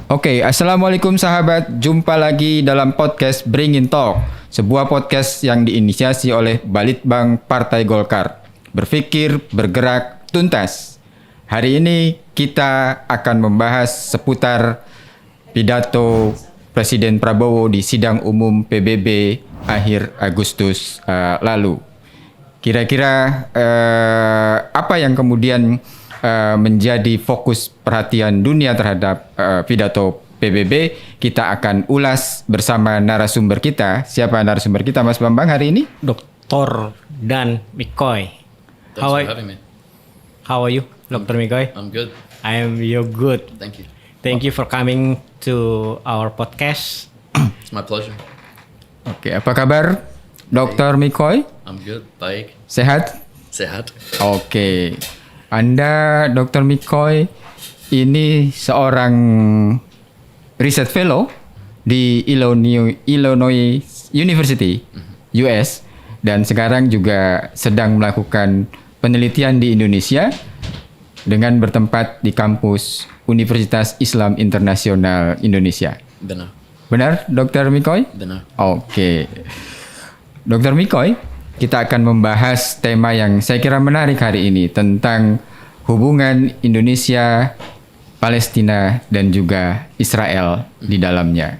Oke, Assalamualaikum sahabat. Jumpa lagi dalam podcast Bring in Talk, sebuah podcast yang diinisiasi oleh Balitbang Partai Golkar. Berpikir, bergerak, tuntas. Hari ini kita akan membahas seputar pidato Presiden Prabowo di sidang umum PBB akhir Agustus lalu. Kira-kira apa yang kemudian menjadi fokus perhatian dunia terhadap pidato PBB, kita akan ulas bersama narasumber kita. Siapa narasumber kita, Mas Bambang, hari ini? Dr. Dan Mikoy. Thanks for having me. How are you, Dr. Mikoy? I'm good. I am good. Thank you. Thank you for coming to our podcast. It's my pleasure. Oke, apa kabar, Dr. Mikoy? I'm good. Baik. Sehat? Sehat. Oke. Anda, Dr. Mikoy, ini seorang research fellow di Illinois University, US, dan sekarang juga sedang melakukan penelitian di Indonesia dengan bertempat di kampus Universitas Islam Internasional Indonesia. Benar. Benar, Dr. Mikoy? Benar. Oke. Dr. Mikoy, kita akan membahas tema yang saya kira menarik hari ini tentang hubungan Indonesia, Palestina, dan juga Israel di dalamnya.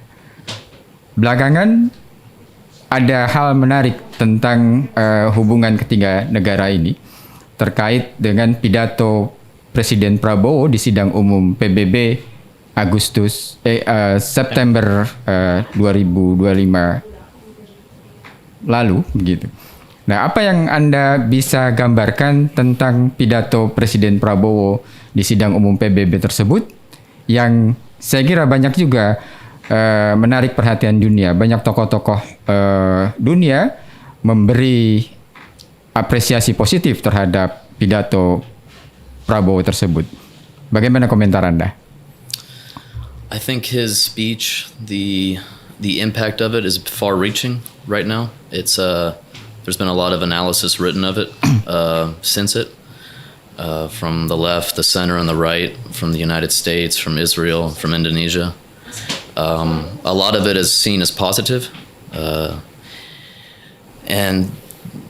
Belakangan ada hal menarik tentang hubungan ketiga negara ini terkait dengan pidato Presiden Prabowo di sidang umum PBB September 2025 lalu begitu. Nah, apa yang Anda bisa gambarkan tentang pidato Presiden Prabowo di sidang umum PBB tersebut yang saya kira banyak juga menarik perhatian dunia. Banyak tokoh-tokoh dunia memberi apresiasi positif terhadap pidato Prabowo tersebut. Bagaimana komentar Anda? I think his speech, the impact of it is far-reaching right now. It's there's been a lot of analysis written of it since it, from the left, the center, and the right, from the United States, from Israel, from Indonesia. A lot of it is seen as positive, and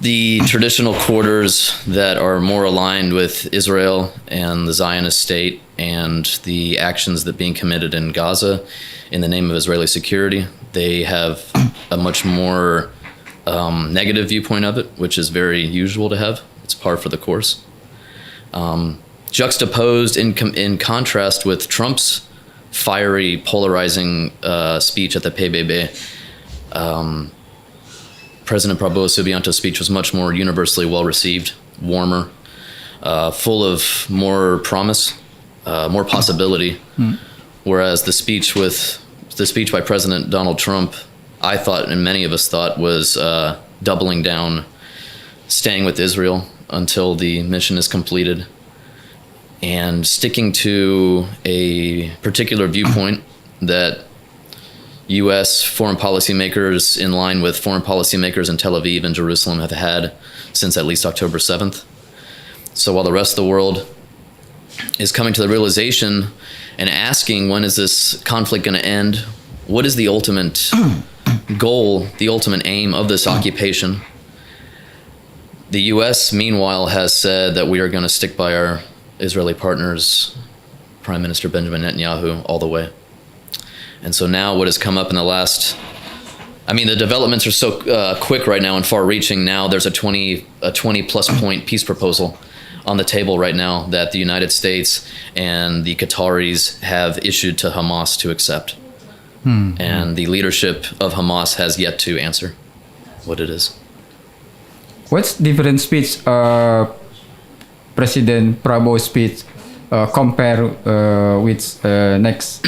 the traditional quarters that are more aligned with Israel and the Zionist state and the actions that being committed in Gaza in the name of Israeli security, they have a much more negative viewpoint of it, which is very usual to have. It's par for the course. Juxtaposed in contrast with Trump's fiery, polarizing speech at the PBB, President Prabowo Subianto's speech was much more universally well received, warmer, full of more promise, more possibility. Whereas the speech by President Donald Trump, I thought, and many of us thought, was doubling down, staying with Israel until the mission is completed, and sticking to a particular viewpoint that U.S. foreign policymakers, in line with foreign policymakers in Tel Aviv and Jerusalem, have had since at least October 7th. So while the rest of the world is coming to the realization and asking, when is this conflict going to end? What is the ultimate goal, the ultimate aim of this occupation? The U.S., meanwhile, has said that we are going to stick by our Israeli partners, Prime Minister Benjamin Netanyahu, all the way. And so now what has come up in the last, the developments are so quick right now and far-reaching. Now there's a 20-plus point peace proposal on the table right now that the United States and the Qataris have issued to Hamas to accept. And the leadership of Hamas has yet to answer what it is. What's different speech President Prabowo's speech compare with next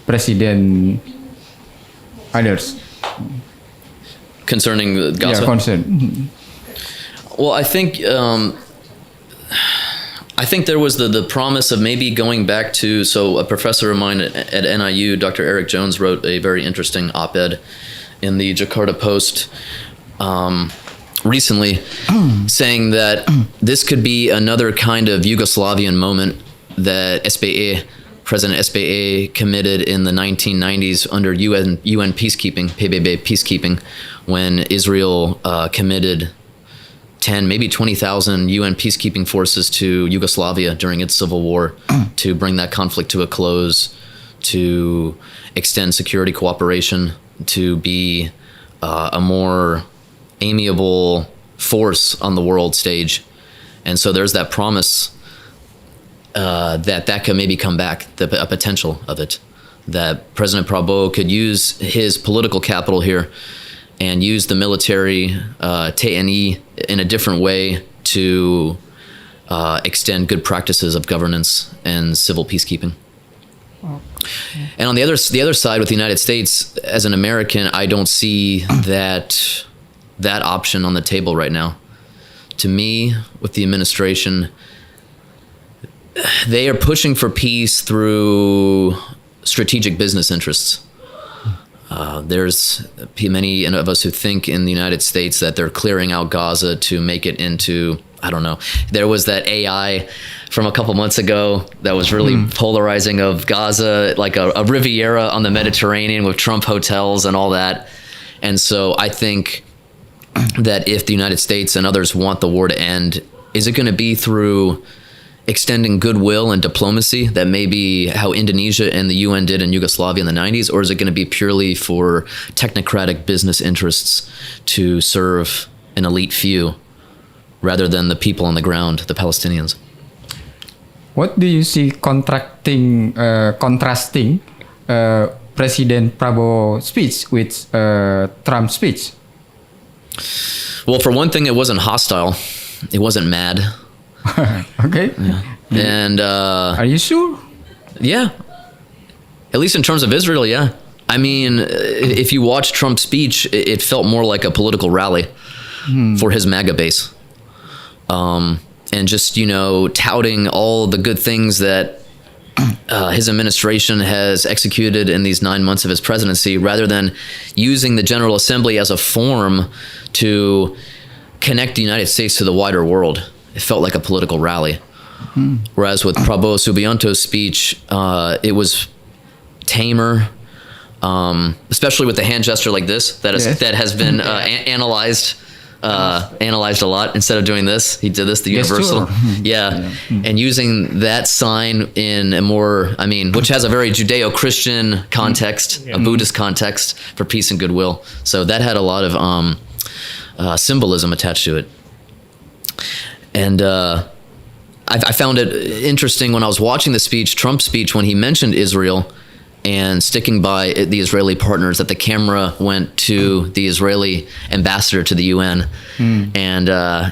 President others? Concerning Gaza? Yeah, concern. Well, I think there was the promise of maybe going back to, so a professor of mine at NIU, Dr. Eric Jones, wrote a very interesting op-ed in the Jakarta Post recently, saying that this could be another kind of Yugoslavian moment that SBE President SBA committed in the 1990s under UN peacekeeping, PBB peacekeeping, when Israel committed 10, maybe 20,000 UN peacekeeping forces to Yugoslavia during its civil war to bring that conflict to a close, to extend security cooperation, to be a more amiable force on the world stage. And so there's that promise that could maybe come back, a potential of it, that President Prabowo could use his political capital here and use the military, TNI, in a different way to extend good practices of governance and civil peacekeeping. And on the other side, with the United States, as an American, I don't see that option on the table right now. To me, with the administration, they are pushing for peace through strategic business interests. There's many of us who think in the United States that they're clearing out Gaza to make it into, I don't know. There was that AI from a couple months ago that was really polarizing of Gaza, like a Riviera on the Mediterranean with Trump hotels and all that. And so I think that if the United States and others want the war to end, is it going to be through extending goodwill and diplomacy, that may be how Indonesia and the UN did in Yugoslavia in the 90s, or is it going to be purely for technocratic business interests to serve an elite few rather than the people on the ground, the Palestinians? What do you see contrasting President Prabowo's speech with Trump's speech? Well, for one thing, it wasn't hostile. It wasn't mad. Okay. Yeah. And are you sure? Yeah. At least in terms of Israel, yeah. I mean, if you watch Trump's speech, it felt more like a political rally for his MAGA base. And just, touting all the good things that his administration has executed in these 9 months of his presidency, rather than using the General Assembly as a forum to connect the United States to the wider world. It felt like a political rally. Whereas with Prabowo Subianto's speech, it was tamer, especially with the hand gesture like this that has been analyzed a lot. Instead of doing this, he did this, the universal. Yeah. And using that sign in a more, which has a very Judeo-Christian context, a Buddhist context for peace and goodwill. So that had a lot of symbolism attached to it. And I found it interesting when I was watching the speech, Trump's speech, when he mentioned Israel and sticking by the Israeli partners, that the camera went to the Israeli ambassador to the UN. And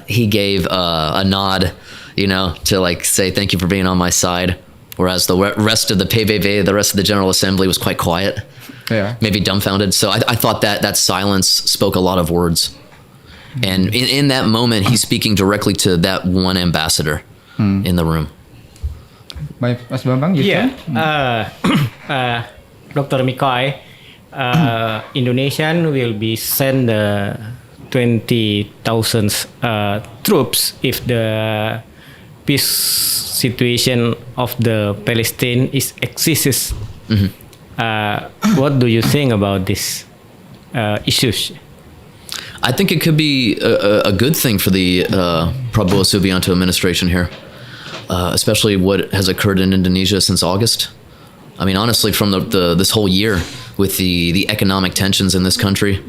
he gave a nod, to say, thank you for being on my side. Whereas the rest of the PBB, the rest of the General Assembly was quite quiet, maybe dumbfounded. So I thought that silence spoke a lot of words. And in that moment, he's speaking directly to that one ambassador in the room. Baik, Mas Bambang, gitu? Dr. Mikoy, Indonesian will be send 20,000 troops if the peace situation of the Palestine exists. What do you think about this issues? I think it could be a good thing for the Prabowo Subianto administration here, especially what has occurred in Indonesia since August. Honestly, from this whole year, with the economic tensions in this country,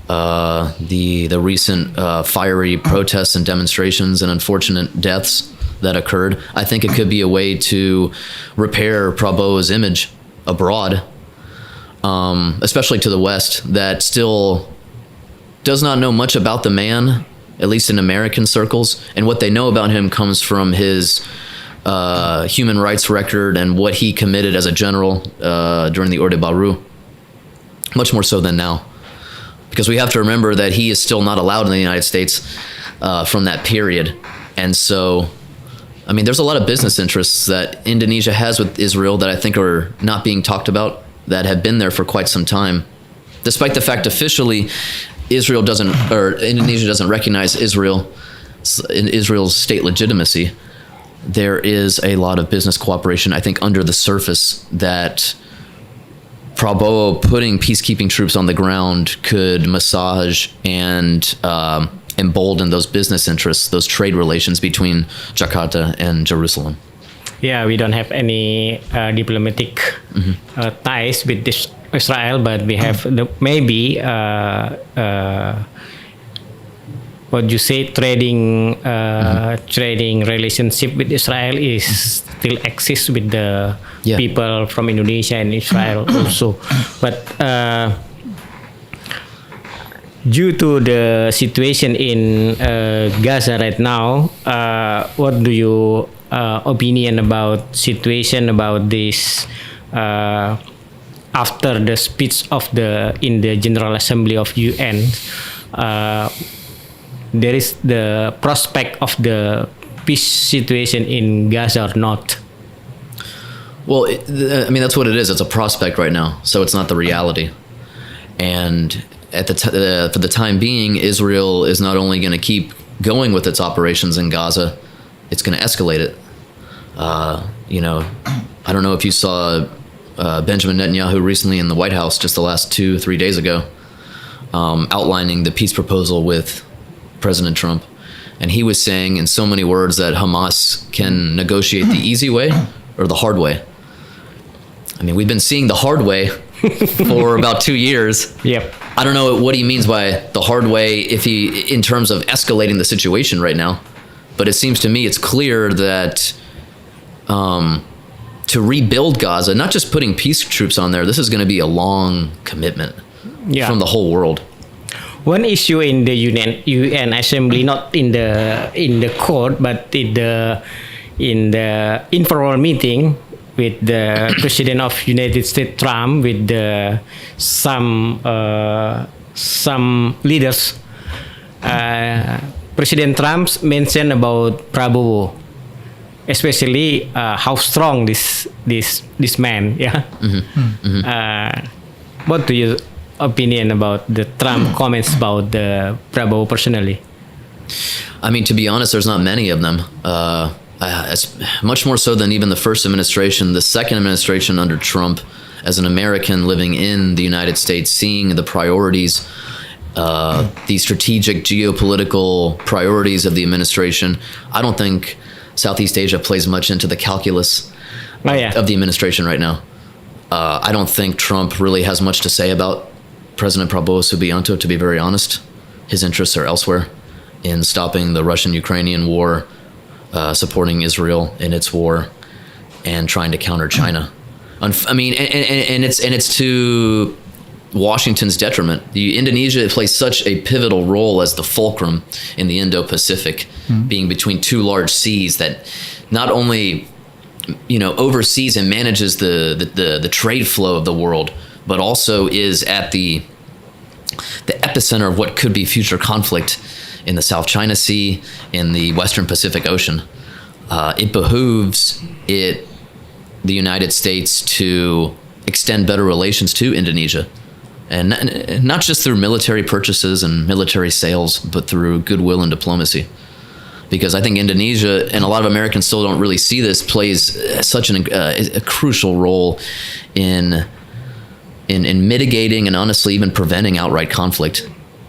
the recent fiery protests and demonstrations and unfortunate deaths that occurred, I think it could be a way to repair Prabowo's image abroad, especially to the West, that still does not know much about the man, at least in American circles, and what they know about him comes from his human rights record and what he committed as a general during the Orde Baru, much more so than now. Because we have to remember that he is still not allowed in the United States from that period. And so, there's a lot of business interests that Indonesia has with Israel that I think are not being talked about, that have been there for quite some time. Despite the fact officially Indonesia doesn't recognize Israel's state legitimacy. there is a lot of business cooperation, I think, under the surface that Prabowo putting peacekeeping troops on the ground could massage and embolden those business interests, those trade relations between Jakarta and Jerusalem. Yeah, we don't have any diplomatic ties with Israel, but we have maybe what you say, trading relationship with Israel is still exists with the people from Indonesia and Israel also, but due to the situation in Gaza right now, what do you opinion about situation about this after the speech of in the General Assembly of UN? There is the prospect of the peace situation in Gaza or not? Well, I mean, that's what it is. It's a prospect right now, so it's not the reality. And at for the time being, Israel is not only going to keep going with its operations in Gaza, it's going to escalate it. You know, I don't know if you saw Benjamin Netanyahu recently in the White House just the last 2-3 days ago, outlining the peace proposal with President Trump. And he was saying in so many words that Hamas can negotiate the easy way or the hard way. I mean, we've been seeing the hard way for about 2 years. Yep. I don't know what he means by the hard way in terms of escalating the situation right now. But it seems to me it's clear that to rebuild Gaza, not just putting peace troops on there, this is going to be a long commitment from the whole world. One issue in the UN Assembly, not in the court, but in the informal meeting with the President of United States Trump, with some leaders, President Trump mentioned about Prabowo, especially how strong this man. Yeah. What do you opinion about the Trump comments about the Prabowo personally? I mean, to be honest, there's not many of them. It's much more so than even the first administration. The second administration under Trump, as an American living in the United States, seeing the priorities, the strategic geopolitical priorities of the administration, I don't think Southeast Asia plays much into the calculus of the administration right now. I don't think Trump really has much to say about President Prabowo Subianto, to be very honest. His interests are elsewhere, in stopping the Russian-Ukrainian war, supporting Israel in its war, and trying to counter China. I mean, and it's to Washington's detriment. Indonesia plays such a pivotal role as the fulcrum in the Indo-Pacific, being between two large seas that not only oversees and manages the trade flow of the world, but also is at the epicenter of what could be future conflict in the South China Sea, in the Western Pacific Ocean. It behooves the United States to extend better relations to Indonesia, and not just through military purchases and military sales, but through goodwill and diplomacy. Because I think Indonesia, and a lot of Americans still don't really see this, plays such a crucial role in mitigating and honestly even preventing outright conflict.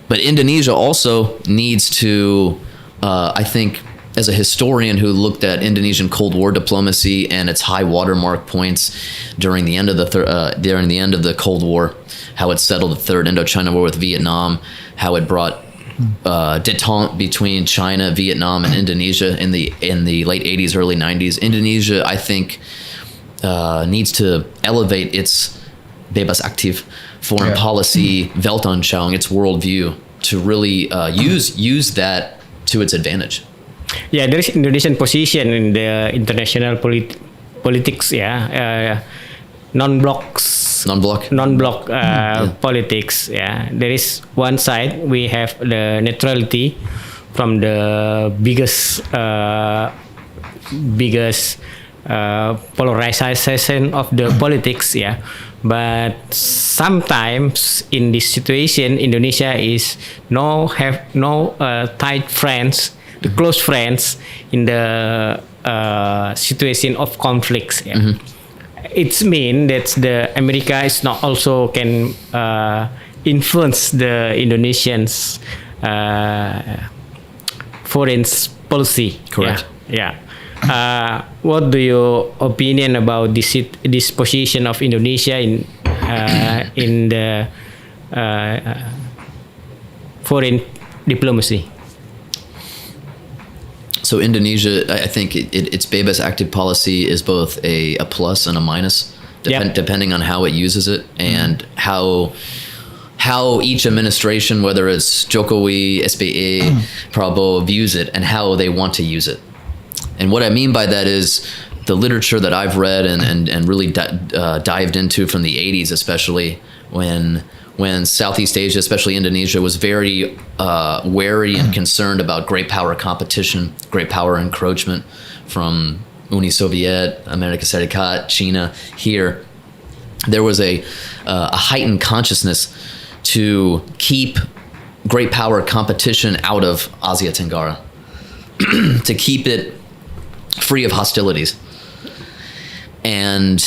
But Indonesia also needs to, I think, as a historian who looked at Indonesian Cold War diplomacy and its high watermark points during the end of the Cold War, how it settled the Third Indochina War with Vietnam, how it brought detente between China, Vietnam, and Indonesia in the late 80s, early 90s. Indonesia, I think, needs to elevate its bebas aktif foreign policy, Weltanschauung, its worldview, to really use that to its advantage. Yeah, there is Indonesian position in the international politics. Yeah, non-block politics. Yeah, there is one side we have the neutrality from the biggest polarization of the politics. Yeah, but sometimes in this situation, Indonesia have no tight friends, the close friends in the situation of conflicts. Yeah. It's mean that the America is not also can influence the Indonesians foreign policy. Correct. Yeah. What do your opinion about this position of Indonesia in the foreign diplomacy? So Indonesia, I think its bebas active policy is both a plus and a minus, depending on how it uses it and how each administration, whether it's Jokowi, SBA, Prabowo, views it and how they want to use it. And what I mean by that is the literature that I've read and really dived into from the 80s, especially when Southeast Asia, especially Indonesia, was very wary and concerned about great power competition, great power encroachment from Uni Soviet, America Serikat, China. Here, there was a heightened consciousness to keep great power competition out of Asia Tenggara, to keep it free of hostilities. And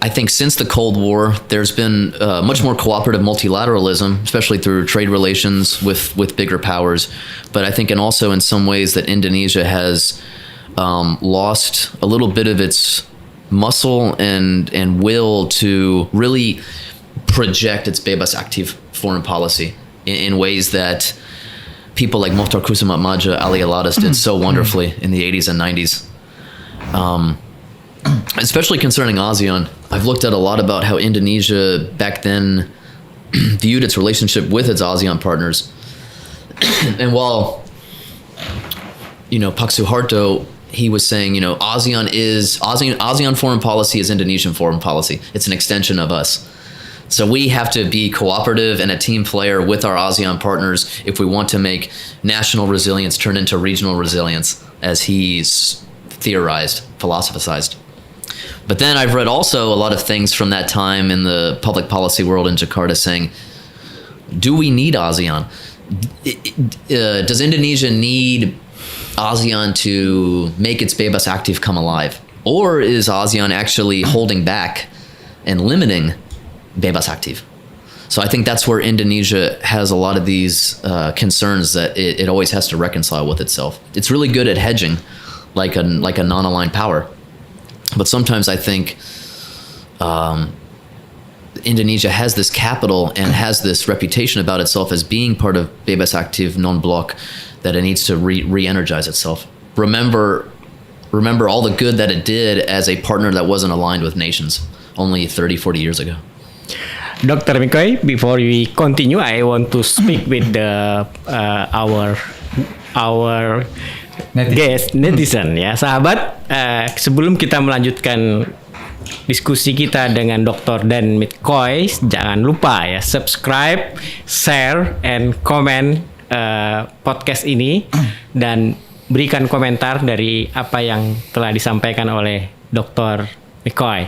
I think since the Cold War, there's been much more cooperative multilateralism, especially through trade relations with bigger powers. But I think also in some ways that Indonesia has lost a little bit of its muscle and will to really project its bebas aktif foreign policy in ways that people like Mohtar Kusumatmaja, Ali Alatas did so wonderfully in the 80s and 90s. Especially concerning ASEAN, I've looked at a lot about how Indonesia back then viewed its relationship with its ASEAN partners. And while, Pak Suharto, he was saying, ASEAN foreign policy is Indonesian foreign policy. It's an extension of us. So we have to be cooperative and a team player with our ASEAN partners if we want to make national resilience turn into regional resilience, as he's theorized, philosophized. But then I've read also a lot of things from that time in the public policy world in Jakarta saying, do we need ASEAN? Does Indonesia need ASEAN to make its bebas aktif come alive? Or is ASEAN actually holding back and limiting bebas aktif? So I think that's where Indonesia has a lot of these concerns that it always has to reconcile with itself. It's really good at hedging like a non-aligned power. But sometimes I think Indonesia has this capital and has this reputation about itself as being part of bebas aktif non-bloc that it needs to re-energize itself. Remember all the good that it did as a partner that wasn't aligned with nations only 30, 40 years ago. Dr. Mikoy, before we continue, I want to speak with our netizen ya sahabat. Sebelum kita melanjutkan diskusi kita dengan Dr. Dan Mikoy, jangan lupa ya subscribe, share, and comment podcast ini dan berikan komentar dari apa yang telah disampaikan oleh Dr. Mikoy.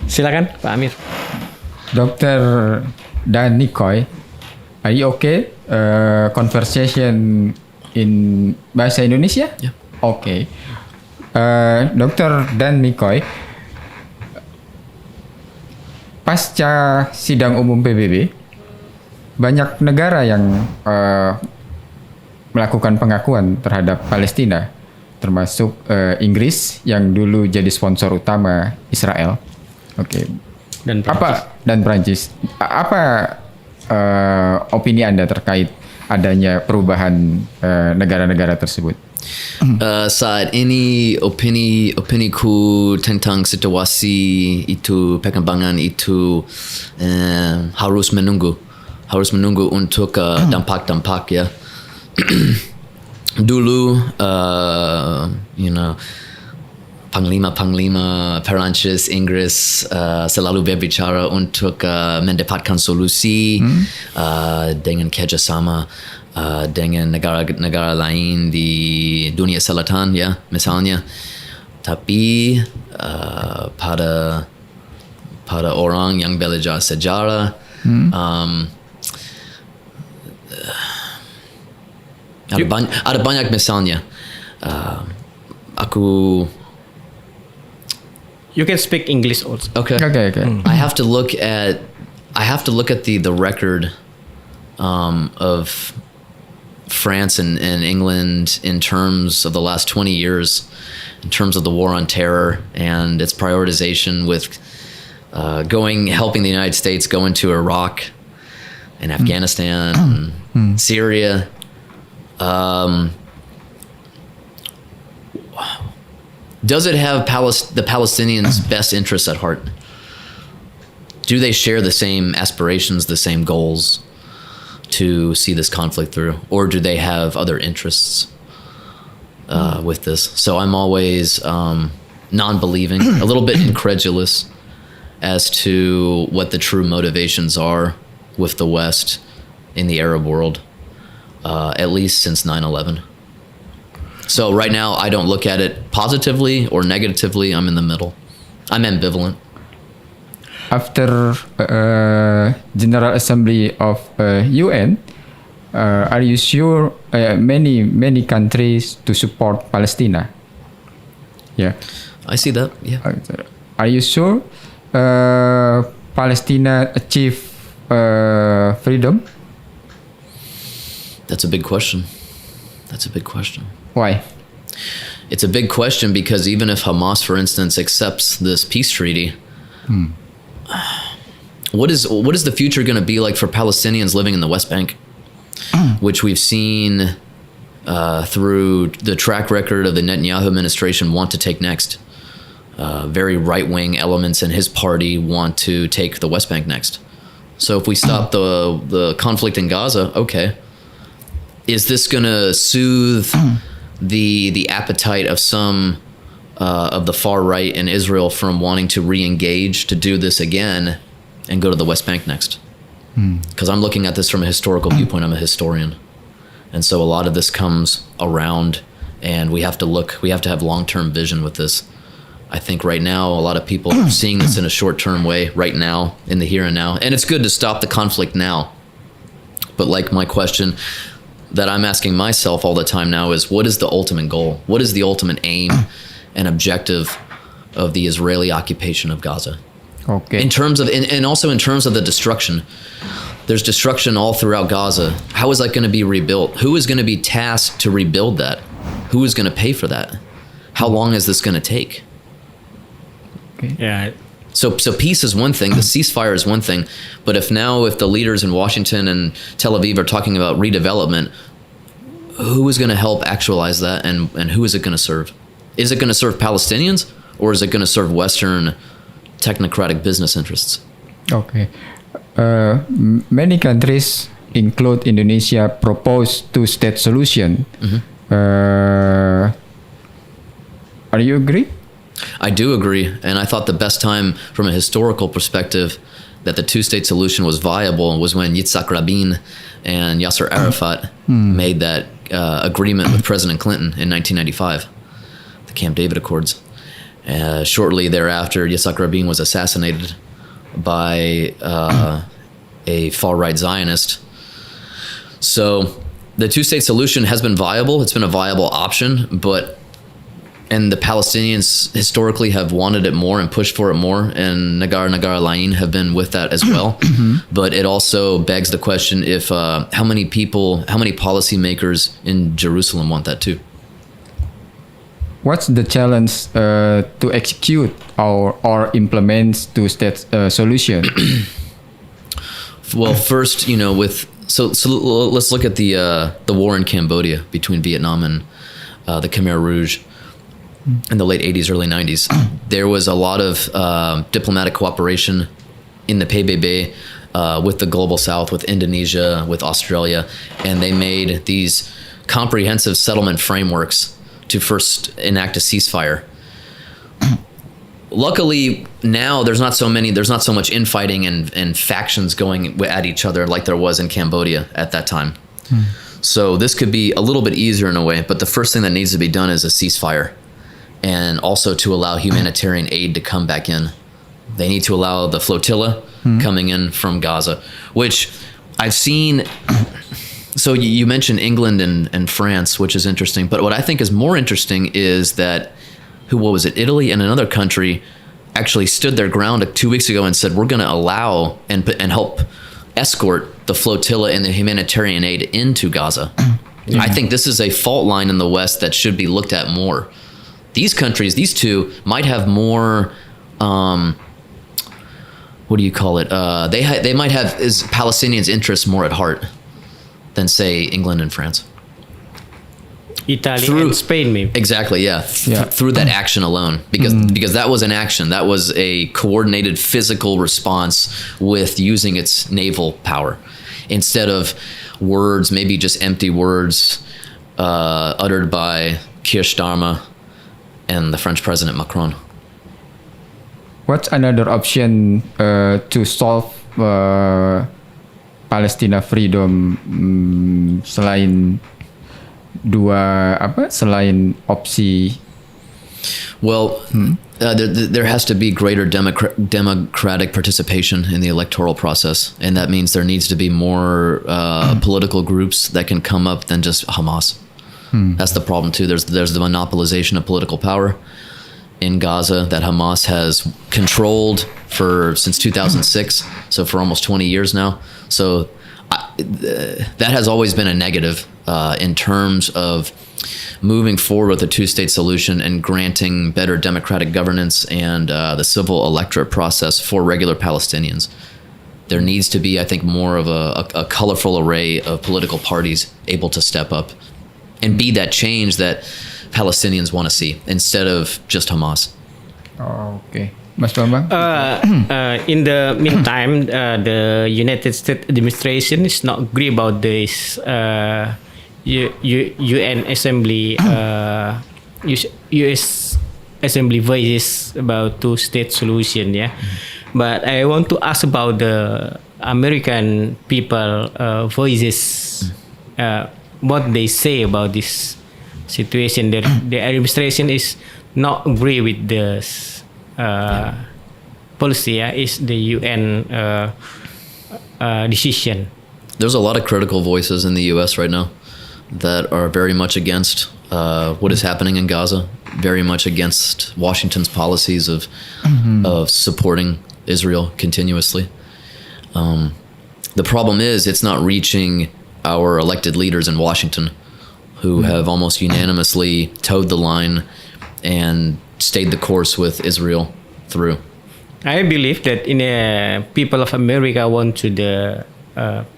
Silakan Pak Amir. Dr. Dan Mikoy, are you okay? Conversation in bahasa Indonesia? Yeah. Okay. Dr. Dan Mikoy, pasca sidang umum PBB, banyak negara yang melakukan pengakuan terhadap Palestina, termasuk Inggris yang dulu jadi sponsor utama Israel. Oke. Dan Prancis. Apa opini Anda terkait adanya perubahan negara-negara tersebut? Saat ini opiniku tentang situasi itu, perkembangan itu harus menunggu untuk dampak-dampak ya. Dulu Panglima Perancis, Inggris selalu berbicara untuk mendapatkan solusi dengan kerjasama dengan negara-negara lain di dunia selatan ya misalnya. Tapi pada orang yang belajar sejarah ada banyak misalnya. Aku. You can speak English also. Okay. Okay. I have to look at the record of France and England in terms of the last 20 years, in terms of the war on terror and its prioritization with helping the United States go into Iraq and Afghanistan, and Syria. Does it have the Palestinians' best interests at heart? Do they share the same aspirations, the same goals to see this conflict through? Or do they have other interests with this? So I'm always non-believing, a little bit incredulous as to what the true motivations are with the West in the Arab world, at least since 9/11. So right now, I don't look at it positively or negatively. I'm in the middle. I'm ambivalent. After General Assembly of UN, are you sure many countries to support Palestine? Yeah. I see that. Yeah. Are you sure Palestine achieve freedom? That's a big question. That's a big question. Why? It's a big question because even if Hamas, for instance, accepts this peace treaty, what is the future going to be like for Palestinians living in the West Bank, which we've seen through the track record of the Netanyahu administration want to take next. Very right-wing elements in his party want to take the West Bank next. So if we stop the conflict in Gaza, okay, is this going to soothe the appetite of some of the far right in Israel from wanting to re-engage to do this again and go to the West Bank next? Because I'm looking at this from a historical viewpoint. I'm a historian. And so a lot of this comes around, and we have to have long-term vision with this. I think right now a lot of people are seeing this in a short-term way right now, in the here and now. And it's good to stop the conflict now. But like my question that I'm asking myself all the time now is, what is the ultimate goal? What is the ultimate aim and objective of the Israeli occupation of Gaza? Okay. In terms of, and also in terms of the destruction, there's destruction all throughout Gaza. How is that going to be rebuilt? Who is going to be tasked to rebuild that? Who is going to pay for that? How long is this going to take? Okay. Yeah. So peace is one thing, the ceasefire is one thing, but if the leaders in Washington and Tel Aviv are talking about redevelopment, who is going to help actualize that, and who is it going to serve? Is it going to serve Palestinians, or is it going to serve Western technocratic business interests? Okay. Many countries, include Indonesia, propose two-state solution. Are you agree? I do agree, and I thought the best time from a historical perspective that the two-state solution was viable was when Yitzhak Rabin and Yasser Arafat made that agreement with President Clinton in 1995, the Camp David Accords. Shortly thereafter, Yitzhak Rabin was assassinated by a far-right Zionist. So the two-state solution has been viable. It's been a viable option, and the Palestinians historically have wanted it more and pushed for it more, and Nagar Lain have been with that as well. But it also begs the question if how many policymakers in Jerusalem want that too? What's the challenge to execute or implement two-state solution? Well, first, so let's look at the war in Cambodia between Vietnam and the Khmer Rouge in the late 80s, early 90s. There was a lot of diplomatic cooperation in the PBB with the Global South, with Indonesia, with Australia, and they made these comprehensive settlement frameworks to first enact a ceasefire. Luckily, now there's not so much infighting and factions going at each other like there was in Cambodia at that time. So this could be a little bit easier in a way, but the first thing that needs to be done is a ceasefire, and also to allow humanitarian aid to come back in. They need to allow the flotilla coming in from Gaza, which I've seen So you mentioned England and France, which is interesting. But what I think is more interesting is that what was it? Italy and another country actually stood their ground 2 weeks ago and said, we're going to allow and help escort the flotilla and the humanitarian aid into Gaza. Yeah. I think this is a fault line in the West that should be looked at more. These countries, these two, might have more, what do you call it? They might have Palestinians' interests more at heart than, say, England and France. Italy and Spain, maybe. Exactly, yeah. Through that action alone. Because that was an action. That was a coordinated physical response with using its naval power. Instead of words, maybe just empty words uttered by Keir Starmer and the French President Macron. What's another option to solve Palestina freedom selain opsi? Well, there has to be greater democratic participation in the electoral process, and that means there needs to be more political groups that can come up than just Hamas. That's the problem too. There's the monopolization of political power in Gaza that Hamas has controlled since 2006, so for almost 20 years now. So that has always been a negative in terms of moving forward with a two-state solution and granting better democratic governance and the civil electorate process for regular Palestinians. There needs to be, I think, more of a colorful array of political parties able to step up and be that change that Palestinians want to see instead of just Hamas. Oh, okay. Mas Bambang? In the meantime, the United States administration is not agree about this UN Assembly, US Assembly voices about two-state solution. Yeah, but I want to ask about the American people voices. What they say about this situation. The administration is not agree with this policy. Is the UN decision. There's a lot of critical voices in the U.S. right now that are very much against what is happening in Gaza, very much against Washington's policies of supporting Israel continuously. The problem is it's not reaching our elected leaders in Washington, who have almost unanimously towed the line and stayed the course with Israel through. I believe that people of America want to the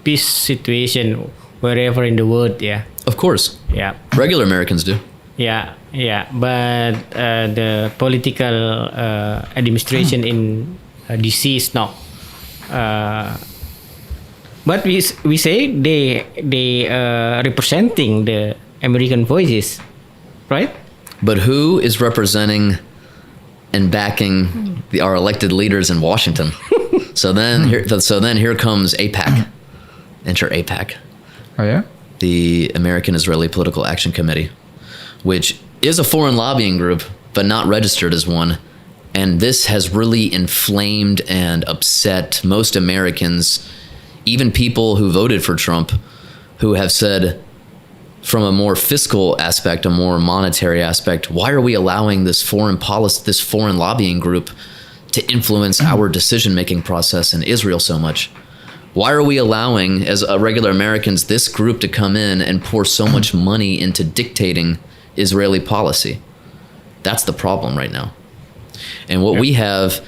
peace situation wherever in the world. Yeah. Of course. Yeah. Regular Americans do. Yeah. But the political administration in DC is not. But we say they representing the American voices, right? But who is representing and backing our elected leaders in Washington? So then here comes AIPAC. Enter AIPAC. Oh yeah? The American Israeli Political Action Committee, which is a foreign lobbying group, but not registered as one. And this has really inflamed and upset most Americans, even people who voted for Trump, who have said, from a more fiscal aspect, a more monetary aspect, why are we allowing this foreign lobbying group to influence our decision-making process in Israel so much? Why are we allowing, as regular Americans, this group to come in and pour so much money into dictating Israeli policy? That's the problem right now. And what we have,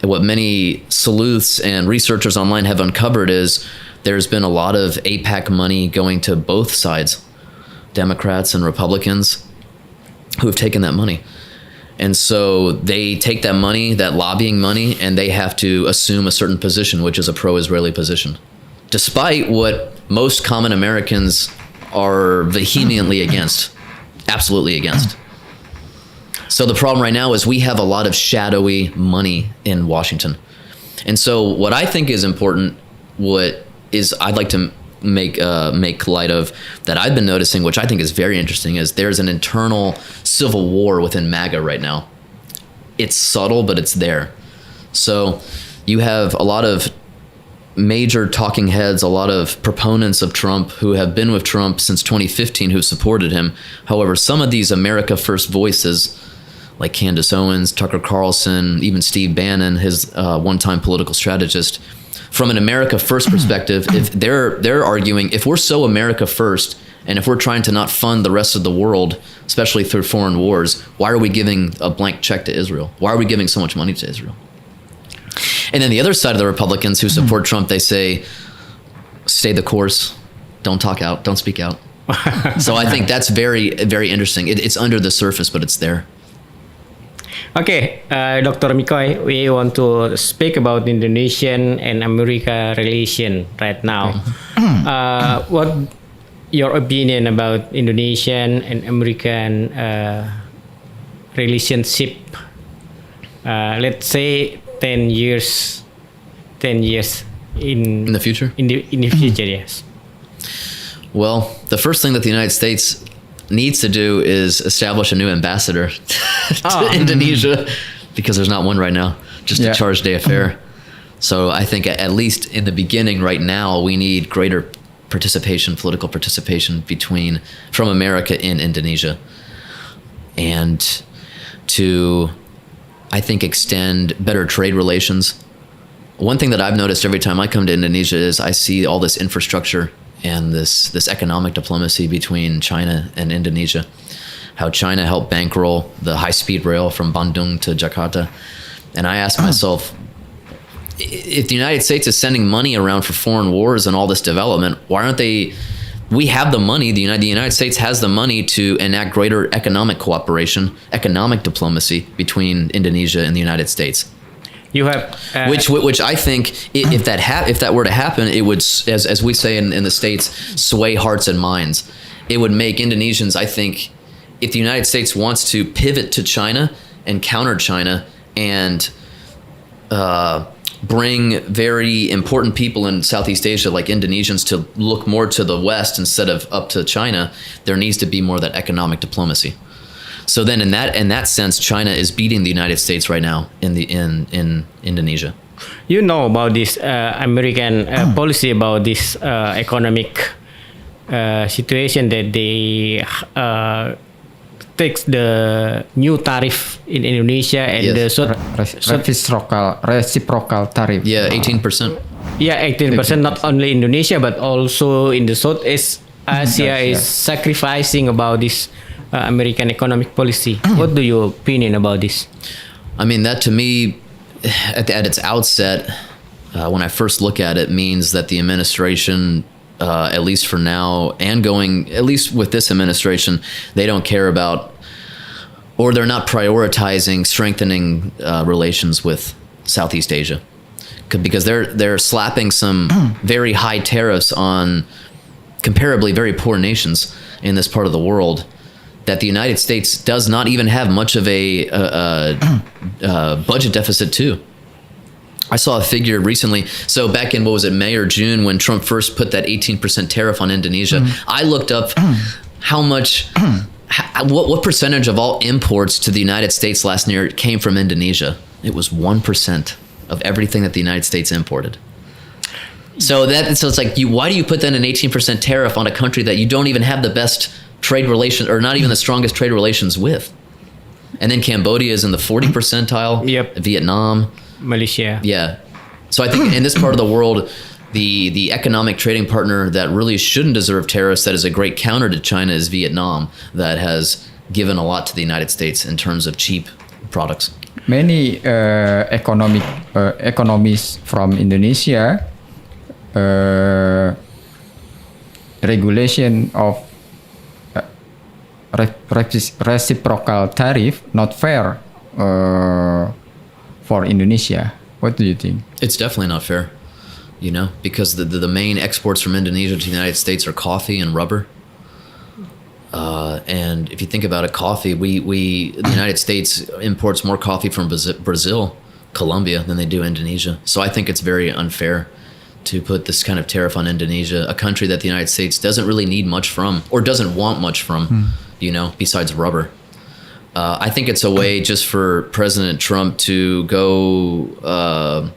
what many sleuths and researchers online have uncovered is there's been a lot of AIPAC money going to both sides, Democrats and Republicans, who have taken that money. And so they take that money, that lobbying money, and they have to assume a certain position, which is a pro-Israeli position, despite what most common Americans are vehemently against, absolutely against. So the problem right now is we have a lot of shadowy money in Washington. And so what I think is important, what is I'd like to make light of, that I've been noticing, which I think is very interesting, is there's an internal civil war within MAGA right now. It's subtle, but it's there. So you have a lot of major talking heads, a lot of proponents of Trump who have been with Trump since 2015 who supported him. However, some of these America First voices, like Candace Owens, Tucker Carlson, even Steve Bannon, his one-time political strategist, from an America First perspective, if they're arguing, if we're so America First, and if we're trying to not fund the rest of the world, especially through foreign wars, why are we giving a blank check to Israel? Why are we giving so much money to Israel? And then the other side of the Republicans who support Trump, they say, stay the course, don't talk out, don't speak out. So I think that's very, very interesting. It's under the surface, but it's there. Okay, Dr. Mikoy, we want to speak about Indonesian and America relation right now. What your opinion about Indonesian and American relationship? Let's say 10 years in the future. In the future, yes. Well, the first thing that the United States needs to do is establish a new ambassador to Indonesia, because there's not one right now, just a charge d'affaires. So I think at least in the beginning right now, we need greater participation, political participation from America in Indonesia, and to, I think, extend better trade relations. One thing that I've noticed every time I come to Indonesia is I see all this infrastructure and this economic diplomacy between China and Indonesia. How China helped bankroll the high-speed rail from Bandung to Jakarta. And I ask myself, if the United States is sending money around for foreign wars and all this development, why aren't they? We have the money. The United States has the money to enact greater economic cooperation, economic diplomacy between Indonesia and the United States. You have which I think if that were to happen, it would, as we say in the States, sway hearts and minds. It would make Indonesians, I think, if the United States wants to pivot to China and counter China and bring very important people in Southeast Asia, like Indonesians, to look more to the West instead of up to China, there needs to be more of that economic diplomacy. So then, in that sense, China is beating the United States right now in Indonesia. You know about this American policy about this economic situation that they takes the new tariff in Indonesia and the reciprocal tariff. Yeah, 18%. Yeah, 18%. Not only Indonesia but also in the Southeast Asia is sacrificing about this American economic policy. What do your opinion about this? I mean, that to me, at its outset, when I first look at it, means that the administration, at least for now, and at least with this administration, they don't care about, or they're not prioritizing strengthening relations with Southeast Asia, because they're slapping some very high tariffs on comparably very poor nations in this part of the world that the United States does not even have much of a budget deficit to. I saw a figure recently. So back in, May or June, when Trump first put that 18% tariff on Indonesia, I looked up how much, what percentage of all imports to the United States last year came from Indonesia. It was 1% of everything that the United States imported. So it's like, why do you put then an 18% tariff on a country that you don't even have the best trade relations, or not even the strongest trade relations with? And then Cambodia is in the 40 percentile. Yep. Vietnam, Malaysia. Yeah. So I think in this part of the world, the economic trading partner that really shouldn't deserve tariffs, that is a great counter to China, is Vietnam, that has given a lot to the United States in terms of cheap products. Many economists from Indonesia regulation of reciprocal tariff not fair for Indonesia. What do you think? It's definitely not fair, because the main exports from Indonesia to the United States are coffee and rubber. And if you think about it, coffee, the United States imports more coffee from Brazil, Colombia, than they do Indonesia. So I think it's very unfair to put this kind of tariff on Indonesia, a country that the United States doesn't really need much from, or doesn't want much from, besides rubber. I think it's a way just for President Trump to go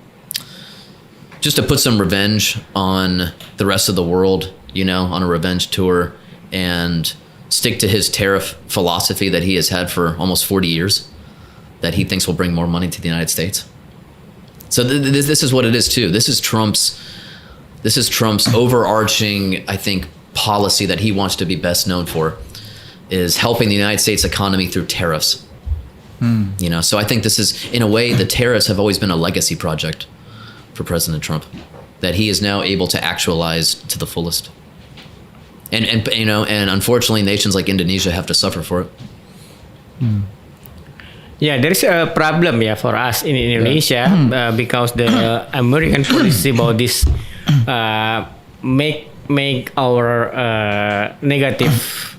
just to put some revenge on the rest of the world, on a revenge tour, and stick to his tariff philosophy that he has had for almost 40 years, that he thinks will bring more money to the United States. So this is what it is too. This is Trump's overarching, I think, policy that he wants to be best known for, is helping the United States economy through tariffs. So I think this is, in a way, the tariffs have always been a legacy project for President Trump that he is now able to actualize to the fullest. And unfortunately, nations like Indonesia have to suffer for it. Yeah, there is a problem, for us in Indonesia, because the American policy about this make our negative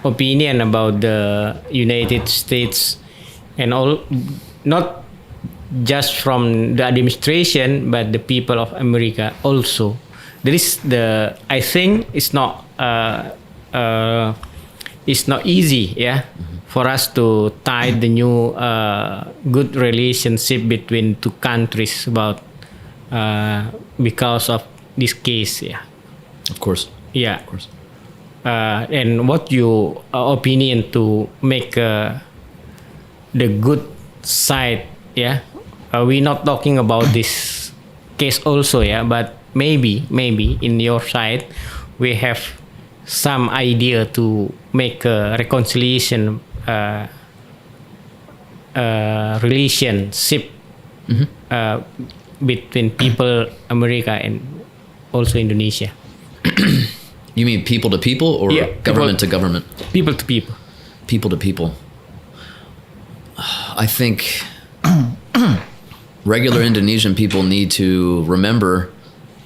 opinion about the United States, and all, not just from the administration but the people of America also. There is I think it's not easy, for us to tie the new good relationship between two countries about because of this case. Of course. Yeah. Of course. And what your opinion to make the good side? We're not talking about this case also, but maybe in your side we have some idea to make a reconciliation relationship between people America and also Indonesia. You mean people to people, or government to government? People to people. People to people. I think regular Indonesian people need to remember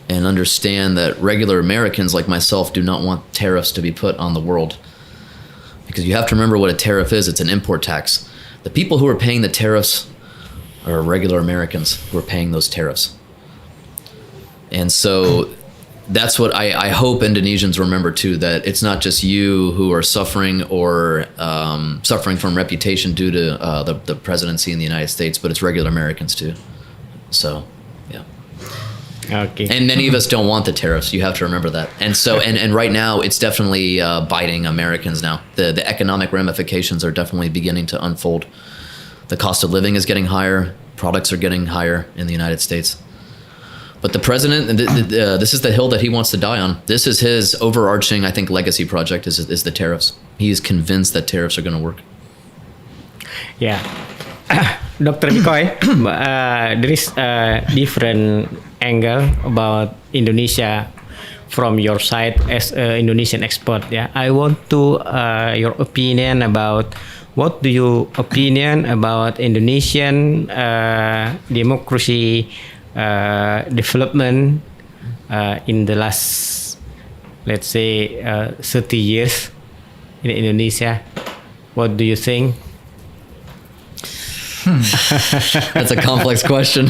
and understand that regular Americans like myself do not want tariffs to be put on the world. Because you have to remember what a tariff is. It's an import tax. The people who are paying the tariffs are regular Americans who are paying those tariffs. And so that's what I hope Indonesians remember too, that it's not just you who are suffering or suffering from reputation due to the presidency in the United States, but it's regular Americans too. So, yeah. Okay. And many of us don't want the tariffs. You have to remember that. And so, and right now, it's definitely biting Americans now. The economic ramifications are definitely beginning to unfold. The cost of living is getting higher. Products are getting higher in the United States. But the president, this is the hill that he wants to die on. This is his overarching, I think, legacy project is the tariffs. He is convinced that tariffs are going to work. Yeah. Dr. Bikoy, there is a different angle about Indonesia from your side as an Indonesian expert. I want to your opinion about what do you opinion about Indonesian democracy development in the last, let's say, 30 years in Indonesia. What do you think? That's a complex question.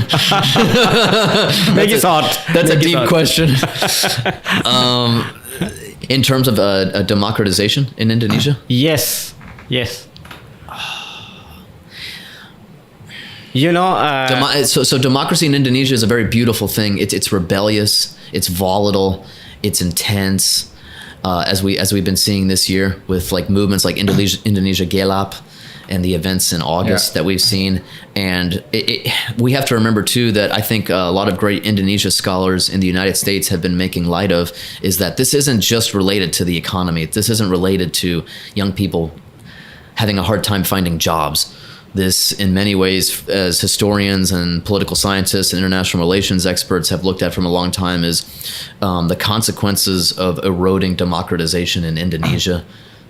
Make it hard. That's a deep question. In terms of democratization in Indonesia? Yes. So democracy in Indonesia is a very beautiful thing. It's rebellious, it's volatile, it's intense. As we've been seeing this year with like movements like Indonesia Gelap and the events in August that we've seen. And we have to remember too that I think a lot of great Indonesia scholars in the United States have been making light of is that this isn't just related to the economy. This isn't related to young people having a hard time finding jobs. This, in many ways, as historians and political scientists and international relations experts have looked at from a long time, is the consequences of eroding democratization in Indonesia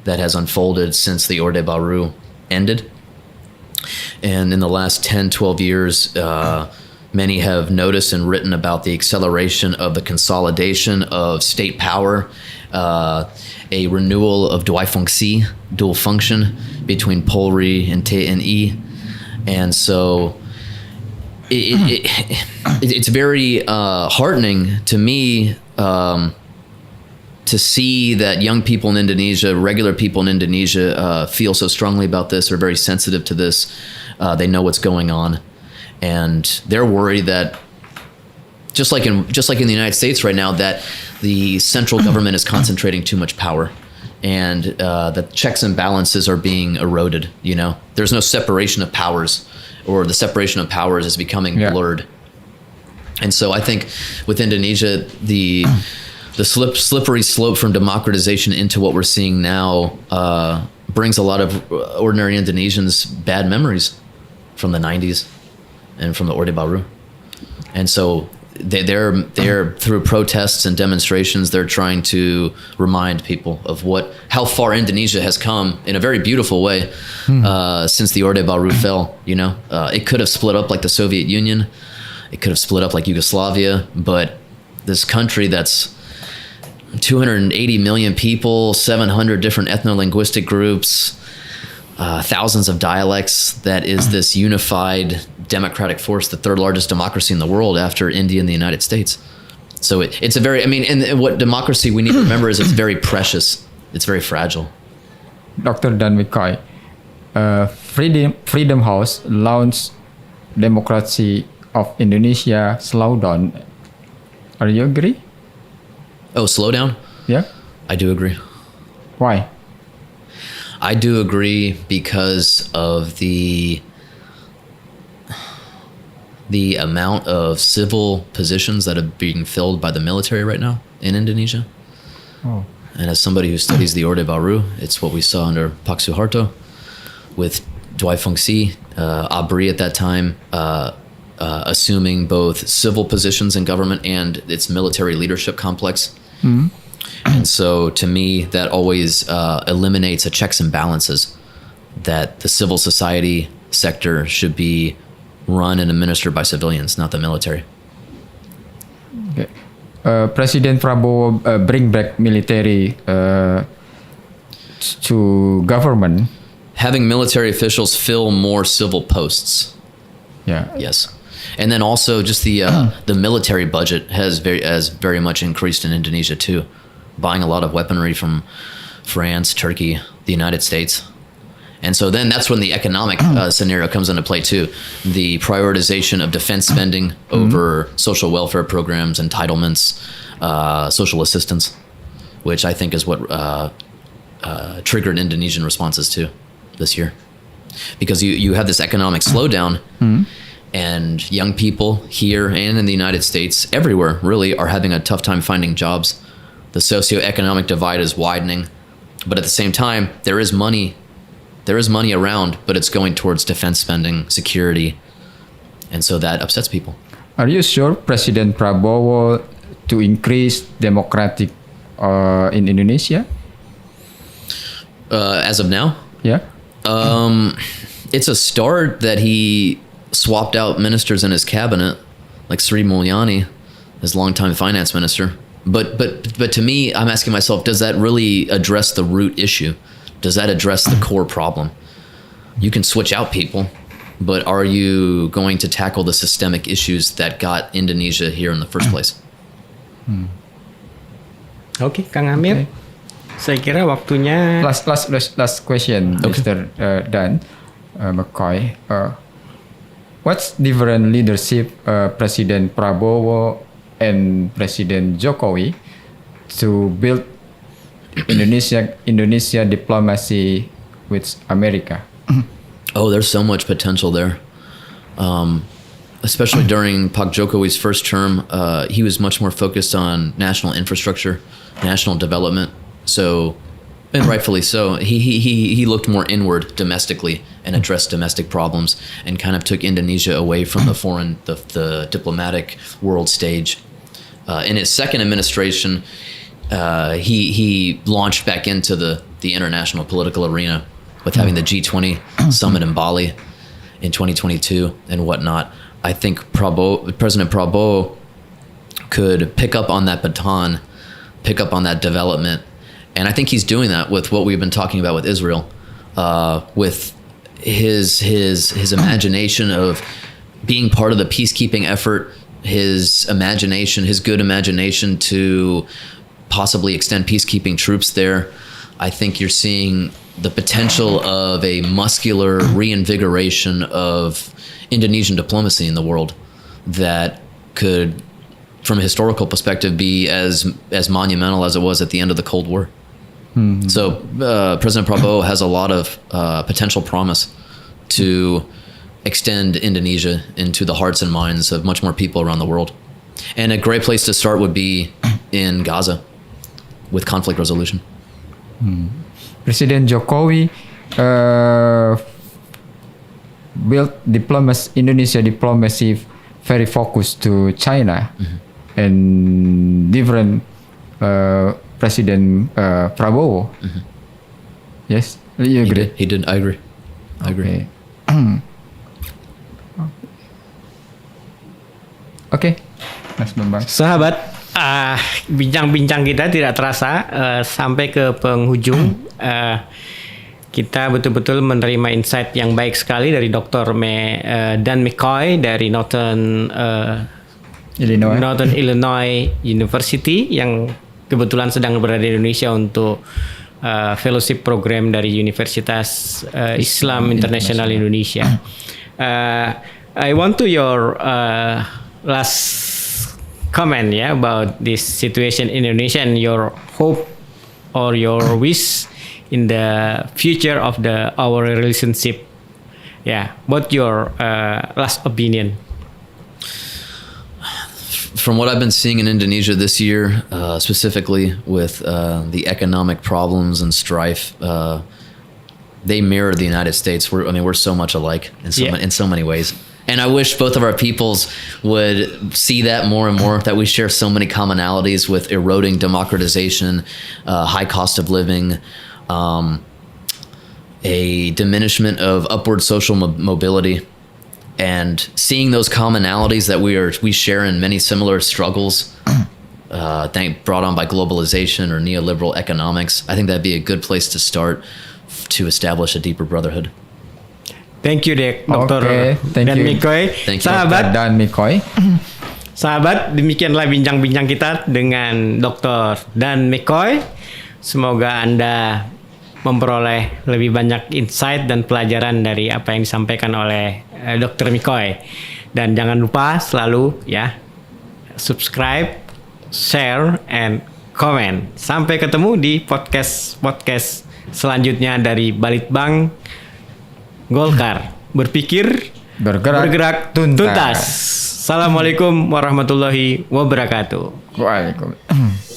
that has unfolded since the Orde Baru ended. And in the last 10, 12 years, many have noticed and written about the acceleration of the consolidation of state power, a renewal of dual function between Polri and TNI. And so it's very heartening to me to see that young people in Indonesia, regular people in Indonesia, feel so strongly about this, are very sensitive to this. They know what's going on. And they're worried that just like in the United States right now, that the central government is concentrating too much power, and the checks and balances are being eroded. You know, there's no separation of powers, or the separation of powers is becoming blurred. And so I think with Indonesia, the slippery slope from democratization into what we're seeing now brings a lot of ordinary Indonesians bad memories from the 90s and from the Orde Baru. And so they're through protests and demonstrations, they're trying to remind people of how far Indonesia has come in a very beautiful way since the Orde Baru fell. You know, it could have split up like the Soviet Union, it could have split up like Yugoslavia, but this country that's 280 million people, 700 different ethno-linguistic groups, thousands of dialects, that is this unified democratic force, the third largest democracy in the world after India and the United States. So it's a very, and what democracy we need to remember is it's very precious. It's very fragile. Dr. Dan McCoy, Freedom House launched Democracy of Indonesia Slowdown. Are you agree? Oh, slowdown? Yeah. I do agree. Why? I do agree because of the amount of civil positions that are being filled by the military right now in Indonesia. Oh. And as somebody who studies the Orde Baru, it's what we saw under Pak Suharto with Dwi Fungsi, ABRI at that time, assuming both civil positions in government and its military leadership complex. Mm-hmm. And so to me, that always eliminates a checks and balances, that the civil society sector should be run and administered by civilians, not the military. Okay. President Prabowo bring back military to government. Having military officials fill more civil posts. Yeah. Yes. And then also just the military budget has very much increased in Indonesia too, buying a lot of weaponry from France, Turkey, the United States. And so then that's when the economic scenario comes into play too. The prioritization of defense spending over social welfare programs, entitlements, social assistance, which I think is what triggered Indonesian responses too this year. Because you have this economic slowdown, and young people here and in the United States, everywhere really, are having a tough time finding jobs. The socioeconomic divide is widening, but at the same time, there is money around, but it's going towards defense spending, security, and so that upsets people. Are you sure President Prabowo to increase democratic in Indonesia? As of now? Yeah. It's a start that he swapped out ministers in his cabinet, like Sri Mulyani, his longtime finance minister. But to me, I'm asking myself, does that really address the root issue? Does that address the core problem? You can switch out people, but are you going to tackle the systemic issues that got Indonesia here in the first place? Oke, Kang Amir. Okay. Saya kira waktunya. Last question, okay. Mr. Dan McCoy. What's different leadership President Prabowo and President Jokowi to build Indonesia diplomacy with America? Oh, there's so much potential there. Especially during Pak Jokowi's first term, he was much more focused on national infrastructure, national development. So, and rightfully so, he looked more inward domestically and addressed domestic problems, and kind of took Indonesia away from the diplomatic world stage. In his second administration, he launched back into the international political arena with having the G20 summit in Bali in 2022 and whatnot. I think President Prabowo could pick up on that baton, pick up on that development. And I think he's doing that with what we've been talking about with Israel, with his imagination of being part of the peacekeeping effort, his good imagination to possibly extend peacekeeping troops there. I think you're seeing the potential of a muscular reinvigoration of Indonesian diplomacy in the world that could from a historical perspective, be as monumental as it was at the end of the Cold War. So President Prabowo has a lot of potential promise to extend Indonesia into the hearts and minds of much more people around the world. And a great place to start would be in Gaza with conflict resolution. Presiden Jokowi built Indonesia diplomacy very focused to China, and different President Prabowo. Yes, you agree? He did. I agree. I agree. Oke, Mas Bambang. Sahabat, bincang-bincang kita tidak terasa sampai ke penghujung. Kita betul-betul menerima insight yang baik sekali dari Dr. Dan McCoy dari Northern Illinois University yang kebetulan sedang berada di Indonesia untuk fellowship program dari Universitas Islam International Indonesia. I want to your last comment about this situation in Indonesia and your hope or your wish in the future of our relationship. What your last opinion? From what I've been seeing in Indonesia this year, specifically with the economic problems and strife, they mirror the United States. We're so much alike in so many ways. And I wish both of our peoples would see that more and more, that we share so many commonalities with eroding democratization, high cost of living, a diminishment of upward social mobility, and seeing those commonalities that we share in many similar struggles brought on by globalization or neoliberal economics. I think that'd be a good place to start to establish a deeper brotherhood. Thank you, Dr. Dan McCoy. Sahabat Dan McCoy. Sahabat, demikianlah bincang-bincang kita dengan Dr. Dan McCoy. Semoga Anda memperoleh lebih banyak insight dan pelajaran dari apa yang disampaikan oleh Dr. McCoy. Dan jangan lupa selalu subscribe, share, and comment. Sampai ketemu di podcast selanjutnya dari Balitbang Golkar. Berpikir, bergerak tuntas. Assalamualaikum warahmatullahi wabarakatuh. Waalaikumsalam.